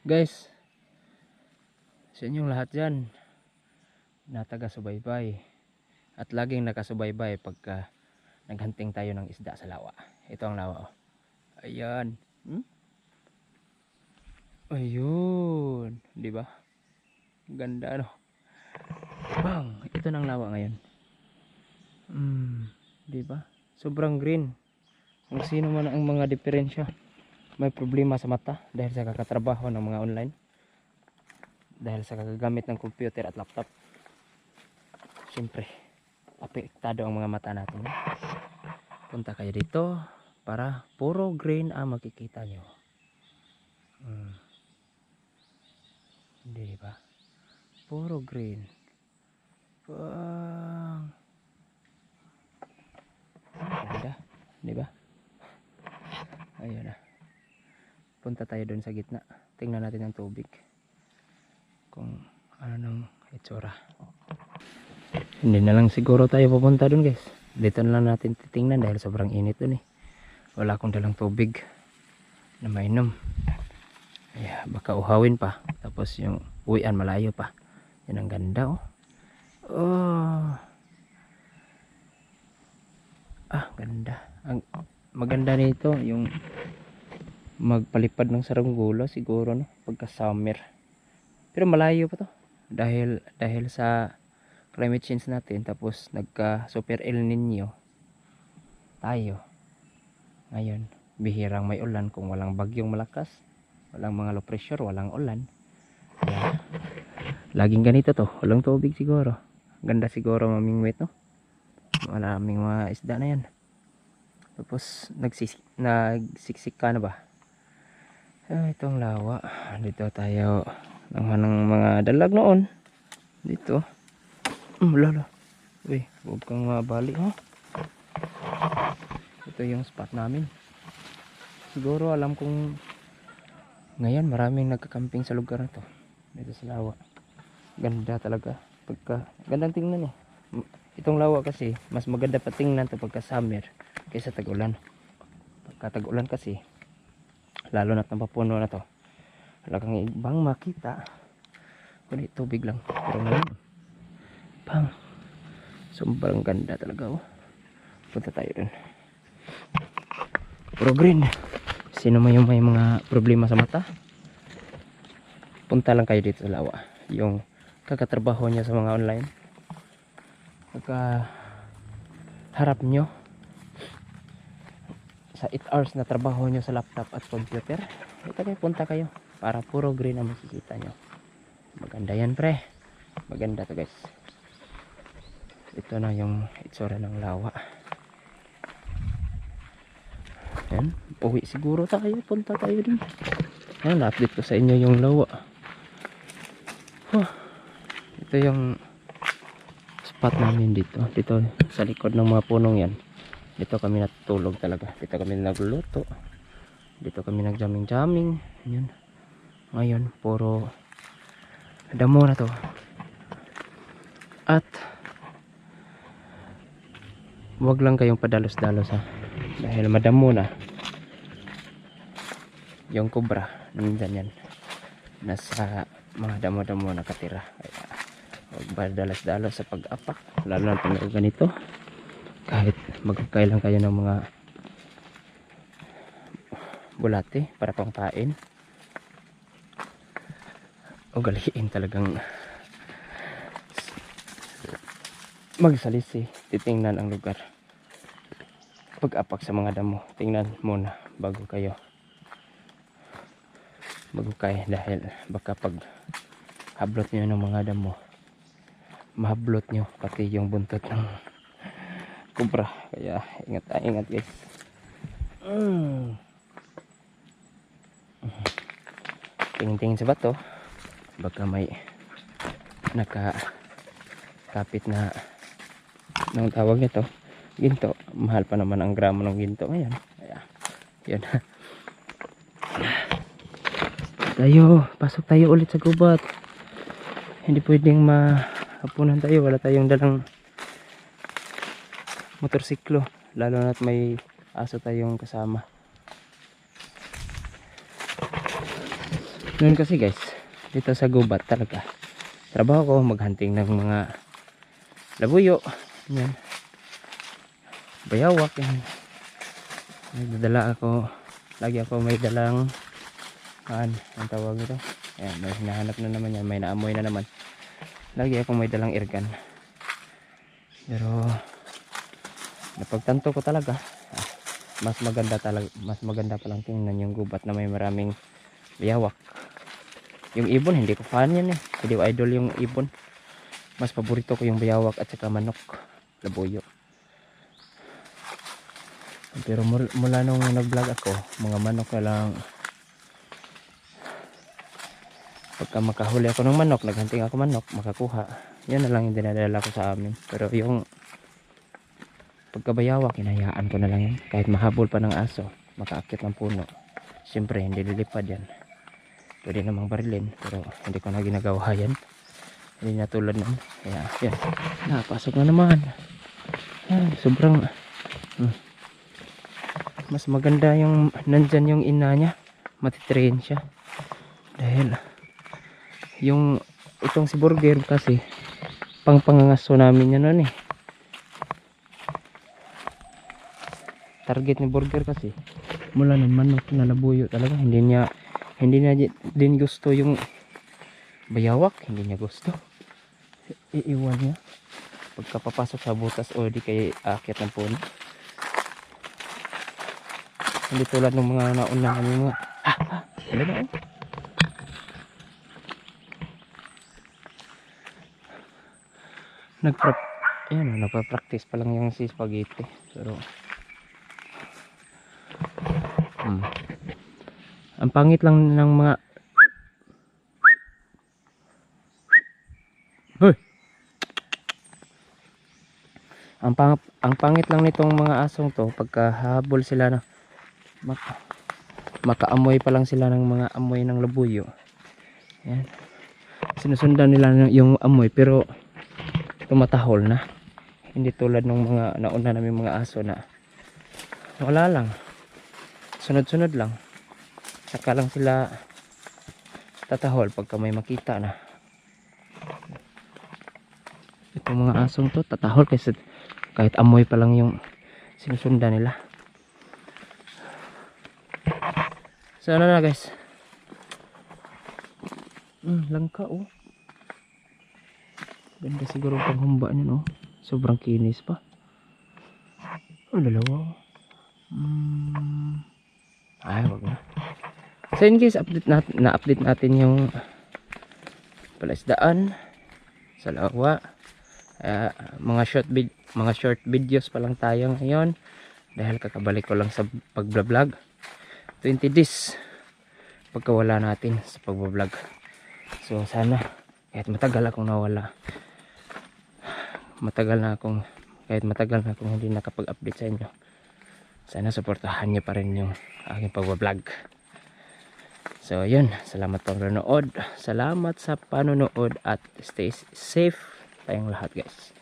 Guys, sa inyong lahat dyan na taga-subaybay at laging nakasubaybay pagka naghunting tayo ng isda sa lawa. Ito ang lawa, oh. Ayan. Ayun, di ba? Ganda, ano? Bang, ito nang lawa ngayon. Di ba? Sobrang green. Kung sino man ang mga diferensya, may problema sa mata dahil sa kakatrabaho ng mga online, dahil sa kagagamit ng computer at laptop, siyempre apektado ang mga mata natin. Punta kayo dito para puro green ang makikita nyo. Di ba? Puro green. Wow. Ganda, di ba? Ayun na. Punta tayo doon sa gitna. Tingnan natin ang tubig. Kung ano nang itsura. Hindi na lang siguro tayo pupunta doon, guys. Dito na lang natin titingnan dahil sobrang init doon eh. Wala akong dalang tubig na mainom. Baka uhawin pa. Tapos yung uwian malayo pa. Yan ang ganda, oh. Ganda. Ang maganda nito yung magpalipad ng saranggola siguro, no, pagka summer. Pero malayo pa to dahil sa climate change natin, tapos nagka super El Nino tayo ngayon. Bihirang may ulan kung walang bagyong malakas, walang mga low pressure, walang ulan. Laging ganito to, walang tubig siguro. Ganda siguro mamingwit, no? Maraming mga isda na yan. Tapos nagsiksik ka na ba? Itong lawa. Dito tayo ng mga dalag noon. Dito. Lala. Uy, huwag kang mabali, ha? Ito yung spot namin. Siguro alam kong ngayon maraming nagkakamping sa lugar na to. Dito sa lawa. Ganda talaga. Gandang tingnan eh. Itong lawa kasi mas maganda pa tingnan to pagka summer kaysa tag-ulan. Pagka tag-ulan kasi, lalo na't napapuno na to, wala kang ibang makita kundi tubig lang. Pero ngayon, bang, sobrang ganda talaga, oh. Punta tayo dun. Puro green. Sino man yung may mga problema sa mata, punta lang kayo dito sa lawa. Yung kakatrabaho niya sa mga online, pagka harap nyo sa 8 hours na trabaho nyo sa laptop at computer, ito kayo, punta kayo para puro green ang makikita nyo. Maganda yan, pre. Maganda to, guys. Ito na yung itsura ng lawa. Yan, uwi siguro tayo. Punta tayo din. Yan, na-update ko sa inyo yung lawa. Ito yung spot namin dito. Dito sa likod ng mga punong yan. Dito kami natutulog talaga. Dito kami nagluluto. Dito kami nagjamming-jamming. Yun. Ngayon, puro damo na to. At wag lang kayong padalos-dalos, ha. Dahil madamo na. Yung cobra, nandyan yan. Nasa mga damo-damo nakatira. Kaya wag padalos-dalos sa pag-apak. Lalo na pag ganito. Kahit magkakailan kayo ng mga bulate para pangpain, ugaliin talagang magsalisi. Titingnan ang lugar. Pag-apak sa mga damo, tingnan muna bago kayo magukay, dahil baka pag hablot nyo ng mga damo, mahablot nyo pati yung buntot ng kubra. Kaya ingat guys. Tingin-tingin sa bato, baka may nakakapit na, nung tawag nito, ginto. Mahal pa naman ang gramo ng ginto ngayon. Kaya yun. Pasok tayo ulit sa gubat. Hindi pwedeng mahapunan tayo, wala tayong dalang motorsiklo, lalo na't may aso tayong kasama. Noon kasi guys, dito sa gubat talaga trabaho ko maghunting ng mga labuyo, yan, bayawak, yan. Nagdadala ako, lagi ako may dalang ang tawag nito, ayan, may hinahanap na naman yan, may naamoy na naman, lagi ako may dalang airgun. Pero napagtanto ko talaga, mas maganda palang tingnan yung gubat na may maraming bayawak. Yung ibon hindi ko fan yan eh, hindi ko idol yung ibon. Mas paborito ko yung bayawak at saka manok, labuyo. Pero mula nung nag-vlog ako, mga manok na lang. Pagka makahuli ako ng manok, naghunting ako manok, makakuha, yan na lang yung dinadala ko sa amin. Pero yung pagkabayawak, hinayaan ko na lang yan. Kahit mahabol pa ng aso, makaakit ng puno, siyempre hindi lilipad yan. Pwede namang barilin, pero hindi ko na ginagawa yan. Hindi na tulad nun. Kaya yan, napasok na naman. Yan, sobrang mas maganda yung nandyan yung ina niya, matitrain siya. Dahil yung itong si Burger kasi pangpangangaso namin yan nun eh. Target ni Burger kasi mula ng manok na labuyo talaga. Hindi niya din gusto yung bayawak, hindi niya gusto. Iiwan niya pagkapapasok sa butas o di kay aakyat ng puno. Hindi tulad ng mga nauna namin mga ano na oh. Nagpa-practice pa lang yung si Spaghetti. Pero ang pangit lang ng mga ang pangit lang nitong mga asong to pagka habol sila na makaamoy pa lang sila ng mga amoy ng labuyo. Yan. Sinusundan nila yung amoy pero tumatahol na. Hindi tulad ng mga nauna namin mga aso na wala lang. Sunod-sunod lang. Saka lang sila tatahol pagka may makita na. Itong mga asong to tatahol kasi kahit amoy pa lang yung sinusundan nila. So ano na guys, langka oh, ganda siguro panghumba niya no, sobrang kinis pa. Dalawa ay wag na. So in case update natin yung palaisdaan sa lawa. Mga short videos pa lang tayo ngayon dahil kakabalik ko lang sa pagbablog. 20 days pagkawala natin sa pagbablog. So sana kahit matagal akong nawala, kahit matagal na akong hindi nakapag-update sa inyo, sana suportahan niyo pa rin yung aking pagbablog. So yun, salamat pang panonood, salamat sa panonood at stay safe tayong lahat guys.